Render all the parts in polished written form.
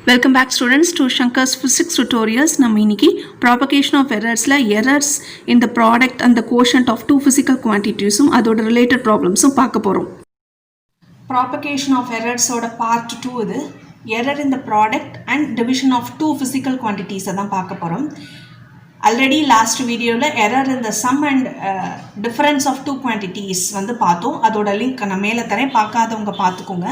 Welcome back students to Sankar's physics tutorials. நம்ம இன்னைக்கு propagation of errorsல errors in the product and the quotient of two physical quantitiesum அதோட related problemsum பார்க்க போறோம். Propagation of errors ஓட part 2 இது error in the product and division of two physical quantities அதான் பார்க்க போறோம். Already last videoல error in the sum and difference of two quantities வந்து பார்த்தோம். அதோட லிங்க் நான் மேலே தரேன், பார்க்காதவங்க பார்த்துக்கோங்க.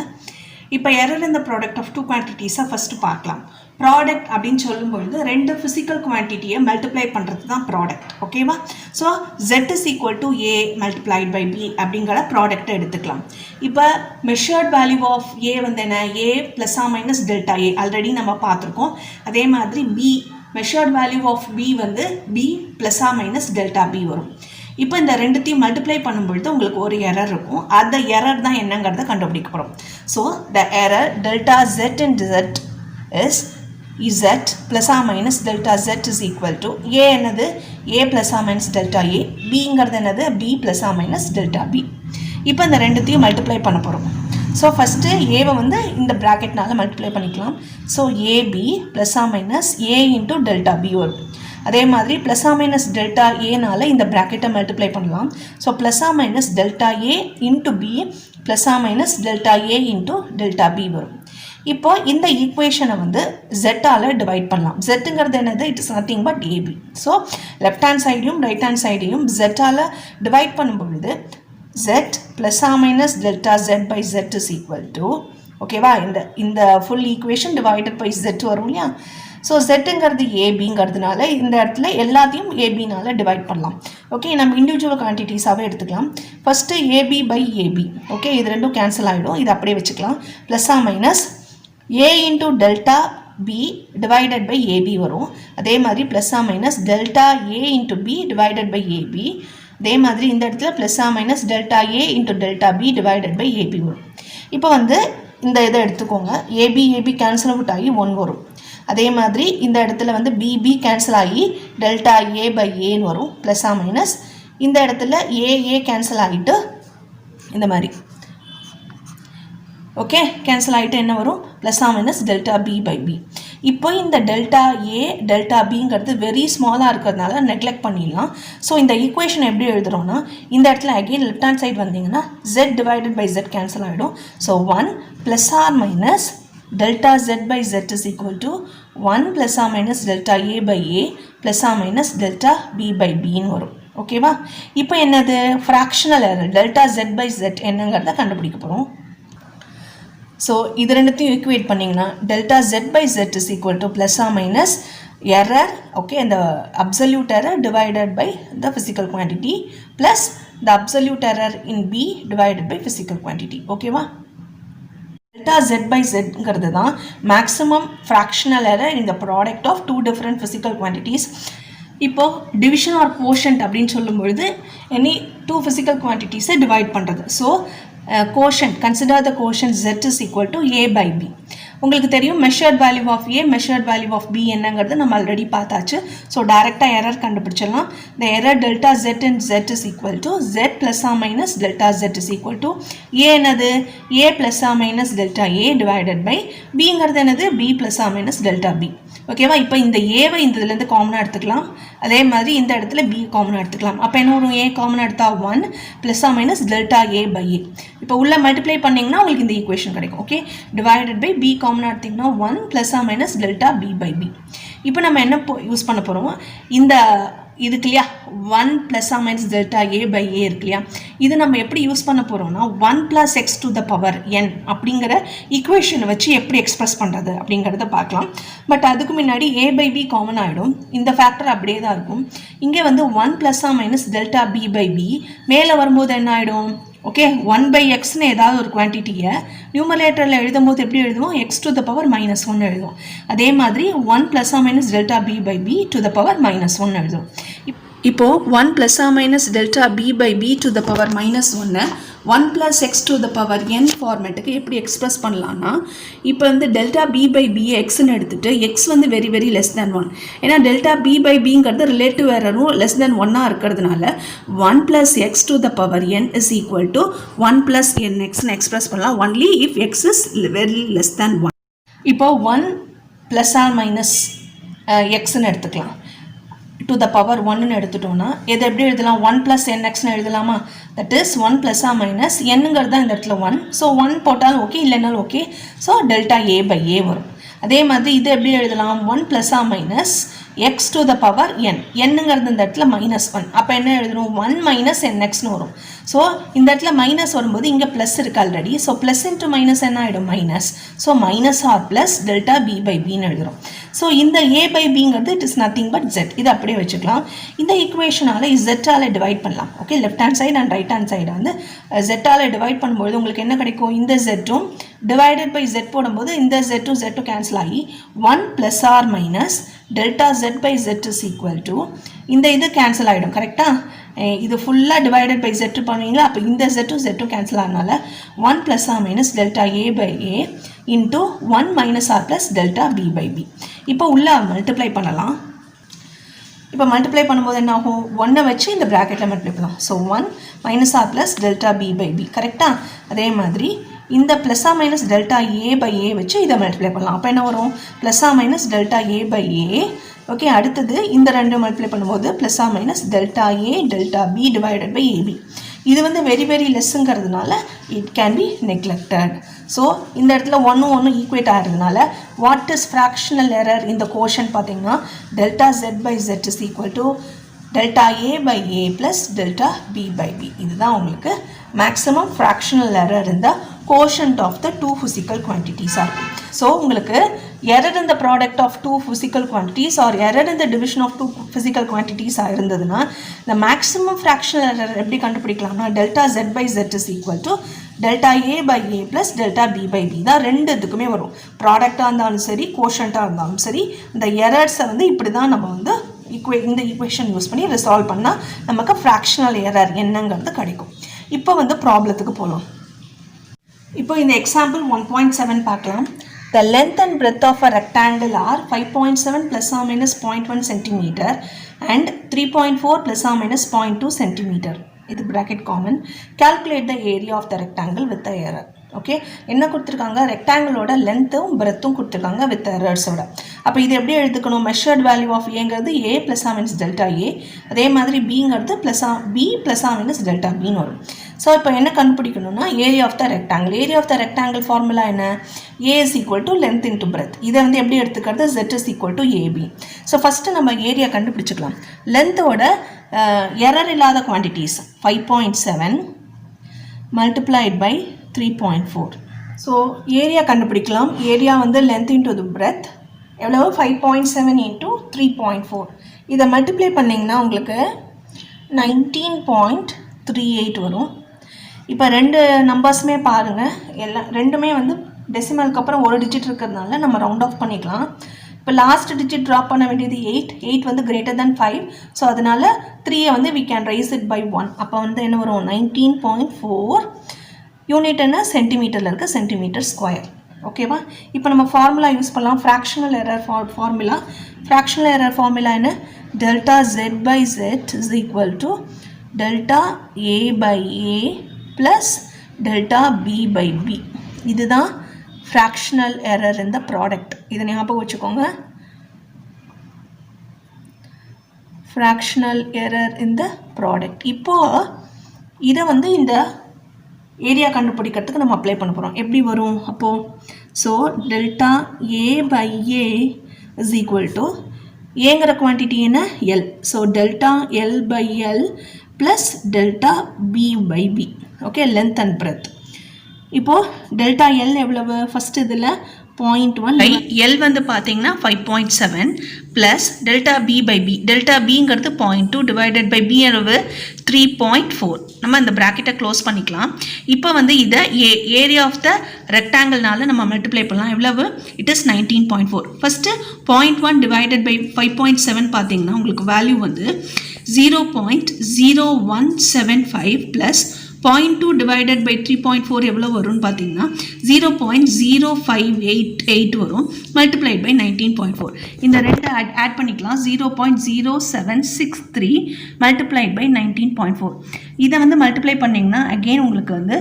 இப்போ error in the product of two quantities first பார்க்கலாம். ப்ராடக்ட் அப்படின்னு சொல்லும்பொழுது ரெண்டு ஃபிசிக்கல் குவான்டிட்டியை மல்டிப்ளை பண்ணுறது தான் ப்ராடக்ட், ஓகேவா? So z is equal to a multiplied by b அப்படிங்கிற ப்ராடக்டை எடுத்துக்கலாம். இப்போ மெஷர்ட் வேல்யூ ஆஃப் a வந்து என்ன? a plus or minus delta a already நம்ம பார்த்துருக்கோம். அதே மாதிரி b measured value of b வந்து b plus or minus delta b வரும். இப்போ இந்த ரெண்டுத்தையும் மல்டிப்ளை பண்ணும்பொழுது உங்களுக்கு ஒரு எரர் இருக்கும். அந்த எரர் தான் என்னங்கிறத கண்டுபிடிக்க போகிறோம். So the error delta z in z is z plus or minus delta z is equal to a என்னது? a plus or minus delta a, bங்கிறது என்னது? b plus or minus delta b. இப்போ இந்த ரெண்டுத்தையும் மல்டிப்ளை பண்ண போகிறோம். So first ஏவை வந்து இந்த ப்ராக்கெட்னால மல்டிப்ளை பண்ணிக்கலாம். So ab plus or minus a into delta b வரும். அதே மாதிரி ப்ளஸ் ஆர் மைனஸ் டெல்டா ஏனால இந்த ப்ராக்கெட்டை மல்டிப்ளை பண்ணலாம். So plus or minus delta a into b plus or minus delta a into delta b வரும். இப்போ இந்த ஈக்குவேஷனை வந்து ஜெட்டால் டிவைட் பண்ணலாம். ஜெட்டுங்கிறது என்னது? It is nothing but AB. So left hand சைடையும் ரைட் ஹேண்ட் சைடையும் ஜெட்டால் டிவைட் பண்ணும்பொழுது Z plus or minus delta Z by Z is equal to, ஓகேவா? இந்த full equation divided by Z வரும் இல்லையா? ஸோ ஜெட்டுங்கிறது ஏபிங்கிறதுனால இந்த இடத்துல எல்லாத்தையும் ஏபினால் டிவைட் பண்ணலாம். ஓகே, நம்ம இண்டிவிஜுவல் குவான்டிட்டிஸாகவே எடுத்துக்கலாம். First AB by AB, okay, இது ரெண்டும் கேன்சல் ஆகிடும். இது அப்படியே வச்சுக்கலாம். Plus or minus A into delta b divided by a b வரும். அதே மாதிரி plus or minus delta a into b divided by a b. அதே மாதிரி இந்த இடத்துல plus or minus delta a into delta b divided by a b வரும். இப்போ வந்து இந்த இதை எடுத்துக்கோங்க. ஏபி ஏபி கேன்சல் அவுட் ஆகி 1 வரும். அதே மாதிரி இந்த இடத்துல வந்து பிபி கேன்சல் ஆகி டெல்டா ஏ பை ஏன்னு வரும். ப்ளஸ் ஆர் மைனஸ் இந்த இடத்துல ஏ கேன்சல் ஆகிட்டு இந்த மாதிரி, ஓகே, கேன்சல் ஆகிட்டு என்ன வரும்? Plus or minus delta B by b. இப்போ இந்த டெல்டா ஏ டெல்டா பிங்கிறது வெரி ஸ்மாலாக இருக்கிறதுனால நெக்லெக்ட் பண்ணிடலாம். ஸோ இந்த ஈக்குவேஷன் எப்படி எழுதுகிறோன்னா, இந்த இடத்துல அகெயின் லெஃப்ட் ஹேண்ட் சைடு வந்தீங்கன்னா z divided by z cancel ஆகிடும். So 1 plus or minus delta z by z is equal to 1 plus or minus delta a by a plus or minus delta b by b ன்னு வரும். ஓகேவா? இப்போ என்னது? Fractional error delta z by z என்னங்கிறத கண்டுபிடிக்க போகிறோம். So இது ரெண்டுத்தையும் ஈக்குவேட் பண்ணிங்கன்னா delta z by z is equal to plus or minus error, okay, and the absolute error divided by the physical quantity plus the absolute error in b divided by physical quantity. ஓகேவா? delta z by z தான் maximum fractional error in the product of two different physical quantities. இப்போ division or quotient அப்படின்னு சொல்லும்பொழுது any two physical quantities divide பண்ணுறது. So quotient, consider the quotient z is equal to a by b. உங்களுக்கு தெரியும் measured value of A measured value of B என்னங்கிறது நம்ம already பார்த்தாச்சு. So டேரெக்டாக எரர் கண்டுபிடிச்சிடலாம். இந்த error delta Z and Z is equal to Z plus or minus delta Z is equal to A என்னது? A plus or minus delta A divided by பிங்கிறது என்னது? B plus or minus delta B. ஓகேவா? இப்போ இந்த ஏவை இந்த இதுலேருந்து காமனாக எடுத்துக்கலாம். அதே மாதிரி இந்த இடத்துல பி காமனாக எடுத்துக்கலாம். அப்போ என்ன வரும்? ஏ காமனாக எடுத்தால் 1 plus or minus delta A by A. இப்போ உள்ள மல்டிப்ளை பண்ணிங்கன்னா உங்களுக்கு இந்த ஈக்குவேஷன் கிடைக்கும். ஓகே, டிவைடட் பை பி காமனாக எடுத்திங்கன்னா 1 plus or minus delta B by b. இப்போ நம்ம என்ன யூஸ் பண்ண போகிறோம்? இந்த இதுக்கு இல்லையா 1 plus or minus delta A by A இருக்கு இல்லையா? இது நம்ம எப்படி யூஸ் பண்ண போகிறோம்னா 1 plus X to the power n அப்படிங்கிற ஈக்குவேஷனை வச்சு எப்படி எக்ஸ்பிரஸ் பண்ணுறது அப்படிங்கிறத பார்க்கலாம். பட் அதுக்கு முன்னாடி ஏ பை பி காமன் ஆகிடும். இந்த ஃபேக்டர் அப்படியே தான் இருக்கும். இங்கே வந்து 1 plus or minus delta B by b மேலே வரும்போது என்ன ஆகிடும்? ஓகே, 1 பை எக்ஸ்னு ஏதாவது ஒரு குவான்டிட்டியை நியூமரேட்டரில் எழுதும் போது எப்படி எழுதுவோம்? X to the power minus 1 எழுதுவோம். அதே மாதிரி 1 plus or minus delta B by p to the power minus 1 எழுதுவோம். இப்போது 1 plus or minus delta B by p to the power minus 1 1 plus x to the power n ஃபார்மேட்டுக்கு எப்படி express பண்ணலான்னா, இப்போ வந்து டெல்டா பி பை பியை எக்ஸ்ன்னு எடுத்துகிட்டு எக்ஸ் வந்து வெரி லெஸ் தேன் 1. ஏன்னா டெல்டா பி பை பிங்கிறது ரிலேட்டிவ் எரரும் லெஸ் தேன் 1 இருக்கிறதுனால 1 plus x to the power n is equal to 1 plus nxன்னு express பண்ணலாம் only if x is very less than 1. இப்போ 1 ப்ளஸ் ஆர் மைனஸ் எக்ஸ்ன்னு எடுத்துக்கலாம். To the power 1ன்னு எடுத்துட்டோம்னா எது எப்படி எழுதலாம்? 1 + nxன்னு எழுதலாமா? தட் இஸ் 1 + ஆர் மைனஸ் என்னங்கிறது தான் இந்த இடத்துல 1. ஸோ 1 போட்டாலும் ஓகே, இல்லைனாலும் ஓகே. ஸோ டெல்டா a/a வரும். அதே மாதிரி இது எப்படி எழுதலாம்? 1 + or minus x to the power n. என்னங்கிறது இந்த இடத்துல -1. அப்போ என்ன எழுதணும்? 1 - nxன்னு வரும். ஸோ இந்த இடத்துல மைனஸ் வரும்போது இங்கே ப்ளஸ் இருக்கு already. So plus into minus என்ன ஆகிடும்? Minus. So -r plus delta b/bன்னு எழுதுகிறோம். ஸோ இந்த a/bங்கிறது it is nothing but z. இதை அப்படியே வச்சுக்கலாம். இந்த ஈக்குவேஷனால் z-ஆல் டிவைட் பண்ணலாம். Okay, left hand side and right hand side வந்து z-ஆல் டிவைட் பண்ணும்போது உங்களுக்கு என்ன கிடைக்கும்? இந்த z-ம் டிவைடட் பை z போடும்போது இந்த z-ம் z-ம் கேன்சல் ஆகி 1 + r minus delta z/z is equal to இந்த இது கேன்சல் ஆகிடும். கரெக்டாக? இது ஃபுல்லாக டிவைடட் பை z பண்ணுவீங்களா? அப்போ இந்த z-ம் z-ம் கேன்சல் ஆனால 1 + r minus delta a/a into 1 - r plus delta b/b. இப்போ உள்ள மல்டிப்ளை பண்ணலாம். இப்போ மல்டிப்ளை பண்ணும்போது என்ன ஆகும்? 1 வச்சு இந்த ப்ராக்கெட்டில் மல்டிப்ளை பண்ணலாம். So 1 - r plus delta b/b. கரெக்டாக? அதே மாதிரி இந்த plus or minus delta a/a வச்சு இதை மல்டிப்ளை பண்ணலாம். அப்போ என்ன வரும்? Plus or minus delta a/a. Okay, அடுத்தது இந்த ரெண்டு மல்டிப்ளை பண்ணும்போது plus or minus delta a delta b divided by ab. இது வந்து வெரி வெரி லெஸ்ஸுங்கிறதுனால it can be neglected. So இந்த இடத்துல ஒன்று ஈக்குவேட் ஆகிறதுனால வாட் இஸ் ஃப்ராக்ஷனல் எரர் இந்த கோஷன் பார்த்தீங்கன்னா delta z/z is equal to delta a/a plus delta b/b. இதுதான் உங்களுக்கு மேக்ஸிமம் ஃப்ராக்ஷனல் எரர் இந்த quotient of the two physical quantities are. So உங்களுக்கு error in the product of two physical quantities or error in the division of two physical quantities இருந்ததுன்னா the maximum fractional error எப்படி கண்டுபிடிக்கலாம்னா delta z/z is equal to delta a/a plus delta b/b தான் ரெண்டு இதுக்குமே வரும். ப்ராடக்டாக இருந்தாலும் சரி, கோஷன்ட்டாக இருந்தாலும் சரி, இந்த எரர்ஸை வந்து இப்படி தான் நம்ம வந்து இந்த ஈக்குவேஷன் யூஸ் பண்ணி ரிசால்வ் பண்ணால் நமக்கு ஃப்ராக்ஷனல் எரர் என்னங்கிறது கிடைக்கும். இப்போ வந்து ப்ராப்ளத்துக்கு போகலாம். இப்போ இந்த எக்ஸாம்பிள் 1.7 பார்க்கலாம். The length and breadth of a rectangle are 5.7 ± -0.1 cm and 3.4 ± -0.2 cm. இது bracket common. Calculate the area of the rectangle with the error. Okay, என்ன கொடுத்துருக்காங்க? ரெக்டாங்கிளோட லென்த்தும் பிரெத்தும் கொடுத்துருக்காங்க வித் எரர்ஸோட. அப்போ இது எப்படி எழுதுக்கணும்? மெஷர்ட் வேல்யூ ஆஃப் ஏங்கிறது a + r - டெல்டா a. அதே மாதிரி பிங்கிறது b + r - டெல்டா பின்னு வரும். ஸோ இப்போ என்ன கண்டுபிடிக்கணும்னா area of the rectangle. Area of the rectangle formula என்ன? a is equal to length into breadth. இதை வந்து எப்படி எடுத்துக்கிறது? z is equal to ab. So first நம்ம ஏரியா கண்டுபிடிச்சிக்கலாம். லென்த்தோட எரர் இல்லாத quantities 5.7 multiplied by 3.4. So area கண்டுபிடிக்கலாம். ஏரியா வந்து length into து பிரெத் எவ்வளோ? 5.7 × 3.4. இதை மல்டிப்ளை பண்ணிங்கன்னா உங்களுக்கு 19.38 வரும். இப்போ ரெண்டு நம்பர்ஸுமே பாருங்கள், ரெண்டுமே வந்து டெசிமலுக்கு அப்புறம் ஒரு டிஜிட் இருக்கிறதுனால நம்ம ரவுண்ட் ஆஃப் பண்ணிக்கலாம். இப்போ லாஸ்ட் டிஜிட் ட்ராப் பண்ண வேண்டியது 8 வந்து greater than 5. ஸோ அதனால் 3 வந்து we can raise it by 1. அப்போ வந்து என்ன வரும்? 19.4. யூனிட் என்ன? சென்டிமீட்டரில் இருக்க சென்டிமீட்டர் ஸ்கொயர். ஓகேவா? இப்போ நம்ம ஃபார்முலா யூஸ் பண்ணலாம். Fractional error formula. Fractional error formula என்ன? Delta z/z is equal to delta a/a plus delta b/b. இதுதான் ஃப்ராக்ஷனல் எரர் இந்த ப்ராடக்ட். இதை ஞாபகம் வச்சுக்கோங்க. ஃப்ராக்ஷனல் எரர் இந்த ப்ராடக்ட். இப்போது இதை வந்து இந்த ஏரியா கண்டுபிடிக்கிறதுக்கு நம்ம அப்ளை பண்ண போகிறோம். எப்படி வரும் அப்போது? So delta a/a is equal to ஏங்கிற குவான்டிட்டி என்ன? L. So delta l/l plus delta b/b. Okay, length and breadth. இப்போது டெல்டா எல் எவ்வளவு? ஃபஸ்ட்டு இதில் 0.1. எல் வந்து பார்த்தீங்கன்னா 5.7 ப்ளஸ் டெல்டா b/b. டெல்டா பிங்கிறது 0.2 டிவைடட் பை b அளவு 3.4. நம்ம இந்த ப்ராக்கெட்டை க்ளோஸ் பண்ணிக்கலாம். இப்போ வந்து இதை ஏரியா ஆஃப் த ரெக்டாங்கிள்னால நம்ம மல்டிப்ளை பண்ணலாம். எவ்வளவு? It is 19.4. First 0.1 divided by 5.7 பார்த்தீங்கன்னா உங்களுக்கு வேல்யூ வந்து 0.0175 ப்ளஸ் 0.2 டிவைடட் பை 3.4 எவ்வளோ வரும்னு பார்த்தீங்கன்னா 0.0588 வரும். Multiplied by 19.4. இந்த ரெண்டு ஆட் பண்ணிக்கலாம். 0.0763 மல்டிப்ளைட் பை 19.4. இதை வந்து மல்டிப்ளை பண்ணிங்கன்னா அகெயின் உங்களுக்கு வந்து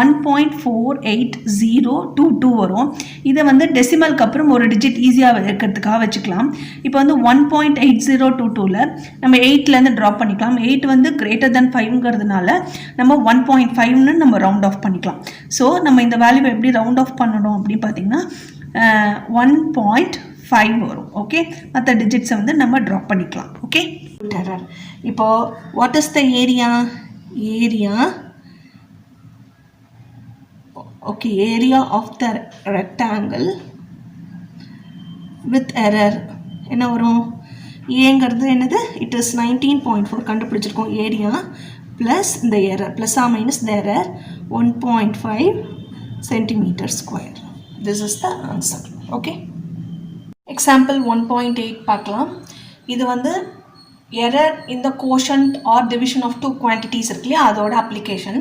1.48022 வரும். இதை வந்து டெசிமலுக்கு அப்புறம் ஒரு டிஜிட் ஈஸியாக இருக்கிறதுக்காக வச்சுக்கலாம். இப்போ வந்து 1.8022ல் நம்ம 8லேருந்து ட்ராப் பண்ணிக்கலாம். 8 வந்து கிரேட்டர் தென் 5ங்கிறதுனால நம்ம 1.5ன்னு நம்ம ரவுண்ட் ஆஃப் பண்ணிக்கலாம். ஸோ நம்ம இந்த வேல்யூவை எப்படி ரவுண்ட் ஆஃப் பண்ணணும் அப்படின்னு பார்த்தீங்கன்னா 1.5 வரும். ஓகே, மற்ற டிஜிட்ஸை வந்து நம்ம ட்ராப் பண்ணிக்கலாம். ஓகே, இப்போ what is the area? Okay, area of the rectangle with error என்ன வரும்? ஏங்கிறது என்னது? இட் இஸ் 19.4 கண்டுபிடிச்சிருக்கோம். ஏரியா ப்ளஸ் இந்த error plus or minus the error 1.5 centimetre square. This is the answer. Okay, example 1.8 பார்க்கலாம். இது வந்து எரர் இந்த quotient or division of two quantities இருக்கு இல்லையா, அதோட அப்ளிகேஷன்.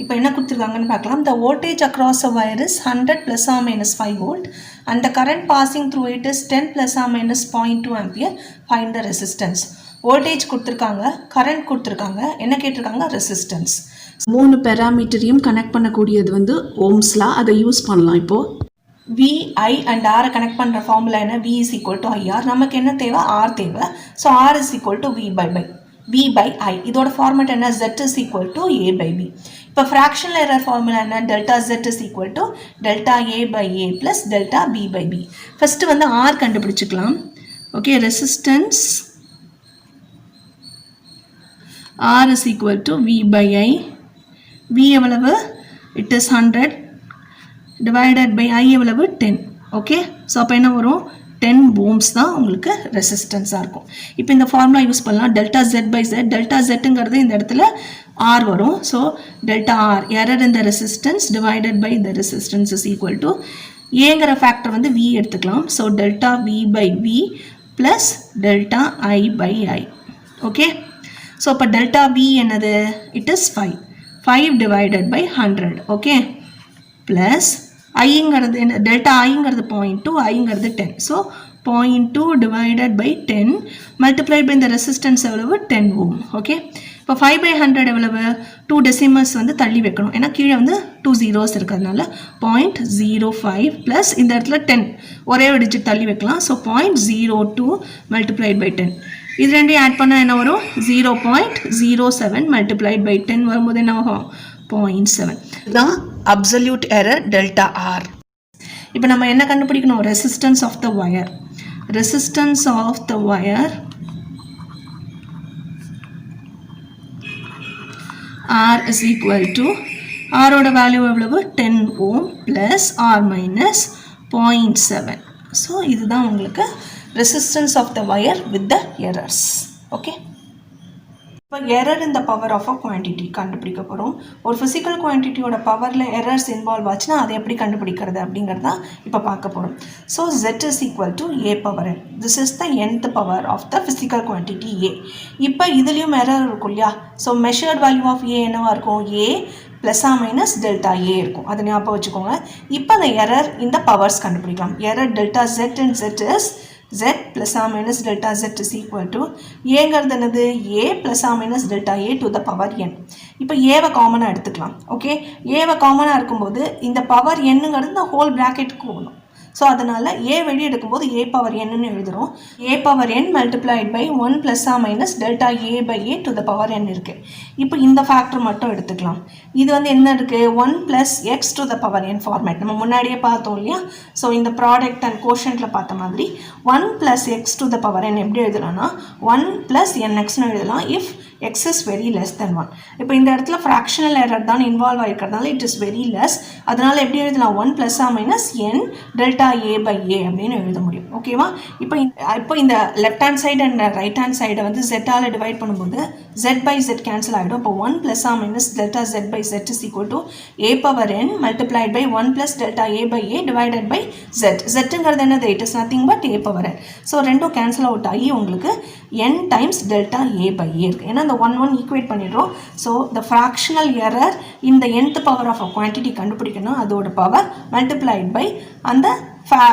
இப்போ என்ன கொடுத்துருக்காங்கன்னு பார்க்கலாம். The voltage across a wire is 100 + or -5 volt and the current passing through it is 10 + or -0.2 ampere. Find the resistance. Voltage கொடுத்துருக்காங்க, கரண்ட் கொடுத்துருக்காங்க, என்ன கேட்டிருக்காங்க? ரெசிஸ்டன்ஸ். 3 பேராமீட்டரையும் கனெக்ட் பண்ணக்கூடியது வந்து ஓம்ஸ்லா, அதை யூஸ் பண்ணலாம். இப்போது V, I and R connect பண்ணுற ஃபார்முலா என்ன? V is equal to IR. நமக்கு என்ன தேவை? R தேவை. So R is equal to V by I. இதோட ஃபார்மேட் என்ன? Z is equal to A by B. இப்போ ஃப்ராக்ஷனல் எரர் ஃபார்முலா என்ன? Delta Z is equal to delta A by A plus delta B by B. First வந்து R கண்டுபிடிச்சிக்கலாம். Okay, resistance R is equal to V by I. V எவ்வளவு? It is 100 divided by I எவ்வளவு? 10. Okay, so அப்போ என்ன வரும்? 10 ohms தான் உங்களுக்கு ரெசிஸ்டன்ஸாக இருக்கும். இப்போ இந்த ஃபார்முலா யூஸ் பண்ணலாம். Delta Z by Z, delta Zங்கிறது இந்த இடத்துல R வரும். ஸோ டெல்டா R, எரர் இந்த ரெசிஸ்டன்ஸ் டிவைடட் பை இந்த ரெசிஸ்டன்ஸ் இஸ் ஈக்குவல் டு ஏங்கிற ஃபேக்டர் வந்து V எடுத்துக்கலாம். So delta V by V plus delta I by I. Okay, so இப்போ டெல்டா V என்னது? It is 5 divided by 100. Okay, plus ஐங்கிறது என்ன? Delta ஐங்கிறது 0.2, ஐங்கிறது 10. So 0.2 divided by 10 multiplied by இந்த ரெசிஸ்டன்ஸ் எவ்வளவு? 10 ஓம். ஓகே, இப்போ 5/100 எவ்வளவு? 2 டெசிமல்ஸ் வந்து தள்ளி வைக்கணும், ஏன்னா கீழே வந்து 2 zeros இருக்கிறதுனால 0.05 ப்ளஸ் இந்த இடத்துல 10 ஒரே ஒரு டிஜிட் தள்ளி வைக்கலாம். So 0.02 multiplied by 10. இது ரெண்டையும் ஆட் பண்ணால் என்ன வரும்? 0.07 மல்டிப்ளைட் பை 10 வரும்போது என்ன ஆகும்? 0.7. இதுதான் அப்சல்யூட் எரர் டெல்டா ஆர். இப்போ நம்ம என்ன கண்டுபிடிக்கணும்? Resistance of the wire. Resistance of the wire R is equal to ஆரோட வேல்யூ எவ்வளவு? 10 ohm plus or minus 0.7. So இதுதான் உங்களுக்கு resistance of the wire with the errors. Okay, இப்போ எரர் இந்த பவர் ஆஃப் அ குவான்டிட்டி கண்டுபிடிக்க போகிறோம். ஒரு physical குவான்டிட்டியோட பவரில் எரர்ஸ் இன்வால்வ் ஆச்சுன்னா அதை எப்படி கண்டுபிடிக்கிறது அப்படிங்கிறத இப்போ பார்க்க போகிறோம். So Z is equal to A power n. This is the nth power of the physical quantity A. இப்போ இதுலேயும் எரர் இருக்கும் இல்லையா? So measured value of A என்னவாக இருக்கும்? A plus or minus delta A இருக்கும். அதை ஞாபகம் வச்சுக்கோங்க. இப்போ அந்த எரர் இந்த பவர்ஸ் கண்டுபிடிக்கலாம். Error delta Z and Z is Z plus or minus delta Z is equal to ஏங்கிறது என்னது? A plus or minus delta A to the power n. இப்போ ஏவை காமனாக எடுத்துக்கலாம். ஓகே, ஏவை காமனாக இருக்கும்போது இந்த பவர் என்னங்கிறது இந்த ஹோல் ப்ராக்கெட்டுக்கு போகணும். ஸோ அதனால் ஏ வெளியே எடுக்கும்போது A power n எழுதுகிறோம். A power n multiplied by 1 plus or minus delta A by A to the power n இருக்குது. இப்போ இந்த ஃபேக்டர் மட்டும் எடுத்துக்கலாம். இது வந்து என்ன இருக்குது? 1 plus x to the power n format நம்ம முன்னாடியே பார்த்தோம் இல்லையா? ஸோ இந்த ப்ராடக்ட் அண்ட் கோஷன்ட்டில் பார்த்த மாதிரி 1 plus x to the power n எப்படி எழுதலாம்னா 1 plus nxன்னு எழுதலாம் if x is very less than 1. இப்போ இந்த இடத்துல ஃப்ராக்ஷனல் எரர் தான் இன்வால்வ் ஆகிருக்கிறதுனால இட் இஸ் வெரி லெஸ். அதனால் எப்படி எழுதலாம்? 1 plus or minus n delta A by A அப்படின்னு எழுத முடியும். ஓகேவா? இப்போ இந்த left hand side and right hand சைடை வந்து Z-ஆல் டிவைட் பண்ணும்போது Z by Z கேன்சல் ஆகிடும். இப்போ 1 plus or minus delta Z by Z is equal to A power n multiplied by 1 plus delta A by A divided by Z. Zங்கிறது என்னது? It is nothing but A power n. So ரெண்டும் cancel out ஆகி உங்களுக்கு n times delta A by A இருக்குது. ஏன்னா இந்த 1 equate பண்ணிடுறோம். So the fractional error இந்த nth power of a quantity கண்டுபிடிக்கணும். அதோட பவர் மல்டிப்ளைட் பை அந்த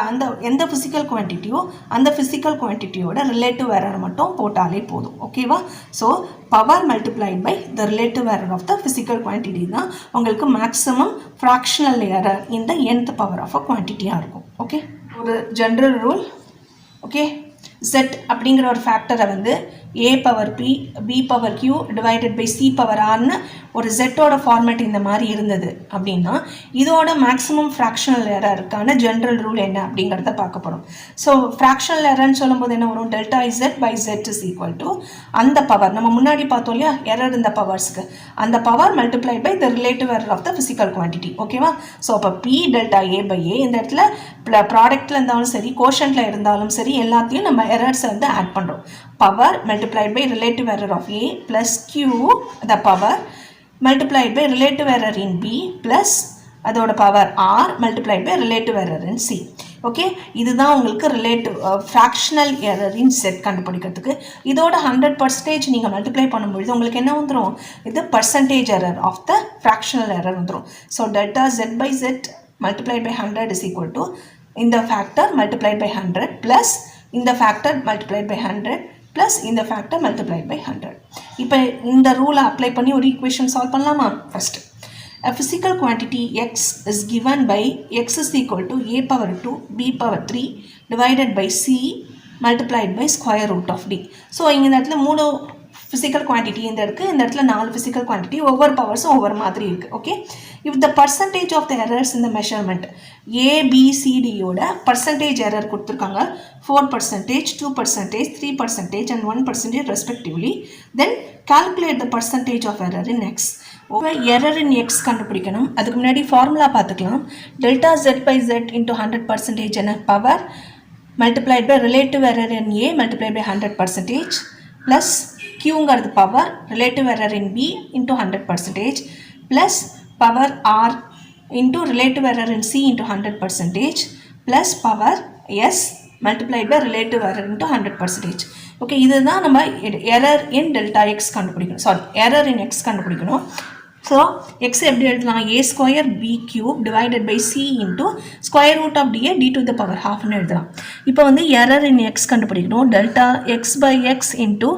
அந்த எந்த ஃபிசிக்கல் குவான்டிட்டியோ அந்த ஃபிசிக்கல் குவான்டிட்டியோட ரிலேட்டிவ் எரர் மட்டும் போட்டாலே போதும். ஓகேவா? So power multiplied by the relative error of the physical quantity தான் உங்களுக்கு maximum fractional error in the nth power of a குவான்டிட்டியாக இருக்கும். ஓகே, ஒரு ஜென்ரல் ரூல். ஓகே, z அப்படிங்கிற ஒரு ஃபேக்டரை வந்து a power p b power q divided by c power rன்னு ஒரு zோட ஃபார்மேட் இந்த மாதிரி இருந்தது அப்படின்னா இதோட மேக்ஸிமம் ஃப்ராக்ஷனல் எரருக்கான ஜென்ரல் ரூல் என்ன அப்படிங்கிறத பார்க்க போகிறோம். ஸோ ஃப்ராக்ஷனல் எரர்னு சொல்லும்போது என்ன வரும்? Delta z by z is equal to அந்த பவர் நம்ம முன்னாடி பார்த்தோம் இல்லையா, எரர் இந்த பவர்ஸ்க்கு, அந்த power multiplied by the relative error of the physical quantity. ஓகேவா? ஸோ அப்போ p delta a by a இந்த இடத்துல ப்ராடக்டில் இருந்தாலும் சரி கோஷன்ட்டில் இருந்தாலும் சரி எல்லாத்தையும் நம்ம எரர்ஸை வந்து ஆட் பண்ணுறோம். Power multiplied by relative error of A plus Q the power multiplied by relative error in B plus அதோட power R multiplied by relative error in C. Okay, இதுதான் உங்களுக்கு ரிலேட்டிவ் ஃப்ராக்ஷனல் எரர் இன் Z கண்டுபிடிக்கிறதுக்கு. இதோட 100% நீங்கள் multiply பண்ணும்பொழுது உங்களுக்கு என்ன வந்துடும்? இது percentage error of the fractional error வந்துடும். So delta Z by Z multiplied by 100 is equal to இந்த ஃபேக்டர் multiplied by 100 plus இந்த ஃபேக்டர் multiplied by 100 plus இந்த factor multiplied by 100. இப்போ இந்த ரூலை அப்ளை பண்ணி ஒரு ஈக்குவேஷன் சால்வ் பண்ணலாமா? First, a physical quantity x is given by x is equal to a power 2 b power 3 divided by c multiplied by square root of d. So இங்கே இந்த இடத்துல 3 physical quantity இந்த இருக்குது, இந்த இடத்துல 4 physical quantity, ஒவ்வொரு பவர்ஸும் ஒவ்வொரு மாதிரி இருக்குது. Okay, if the percentage of the errors in the measurement a b c d யோட percentage error கொடுத்துருக்காங்க 4%, 2%, 3% and 1% respectively, then calculate the percentage of error in x. Error in x கண்டுபிடிக்கணும். அதுக்கு முன்னாடி formula பார்த்துக்கலாம். Delta z by z into 100% என power multiplied by relative error in a multiplied by 100% plus qங்கிறது power relative error in b into 100% plus power r into relative error in c into 100% plus power s multiplied by relative error into 100%. Okay, இதுதான் நம்ம error in delta X கண்டுபிடிக்கணும். Sorry, error in X கண்டுபிடிக்கணும். So X எப்படி எழுதலாம்? a square b cube divided by c into square root of dA d to the power ஹாஃப்னு எழுதலாம். இப்போ வந்து எரர் இன் எக்ஸ் கண்டுபிடிக்கணும். Delta X by X into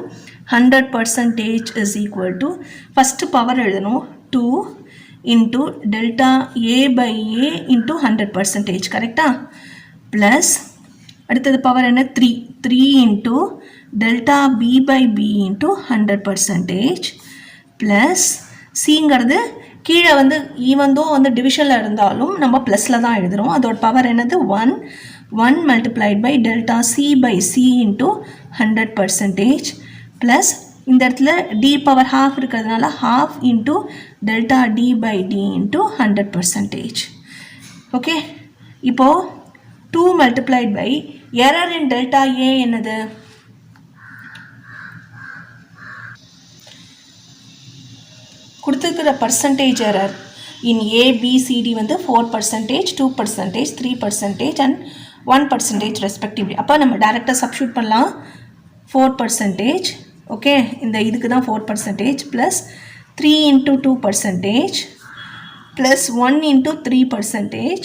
100% is equal to first power எழுதணும் 2 into delta a by a into 100%. கரெக்டா? Plus அடுத்தது power என்ன? 3 into delta B by B into 100% plus சிங்கிறது கீழே வந்து ஈவன் தோ வந்து டிவிஷனில் இருந்தாலும் நம்ம ப்ளஸில் தான் எழுதுகிறோம். அதோட பவர் என்னது? 1 multiplied by delta c by c into 100% plus இந்த இடத்துல டி பவர் ஹாஃப் இருக்கிறதுனால half into delta t by t into 100%. ஓகே, இப்போது 2 multiplied by error in delta A என்னது? கொடுத்துருக்கிற percentage error in A, B, C, D வந்து 4%, 2%, 3% and 1% respectively. அப்போ நம்ம டைரெக்டாக சப்ஸ்டியூட் பண்ணலாம். 4%, ஓகே, இந்த இதுக்கு தான் 4% plus 3 into 2% plus 1 into 3%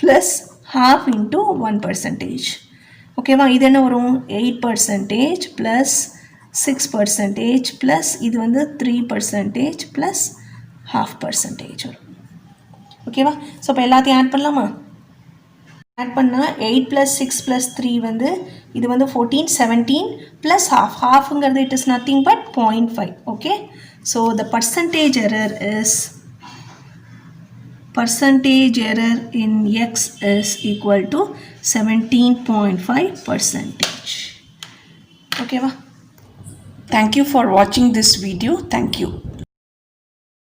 plus half into 1%. ஓகேவா? இது என்ன வரும்? 8% plus 6% plus இது வந்து 3% plus half percentage வரும். ஓகேவா? ஸோ இப்போ எல்லாத்தையும் ஆட் பண்ணலாமா? ஆட் பண்ணால் 8 plus 6 plus 3 வந்து இது வந்து 14, 17 plus half. Halfங்கிறது it is nothing but 0.5. Okay, so the percentage error in x is equal to 17.5%. Okay, thank you for watching this video. Thank you.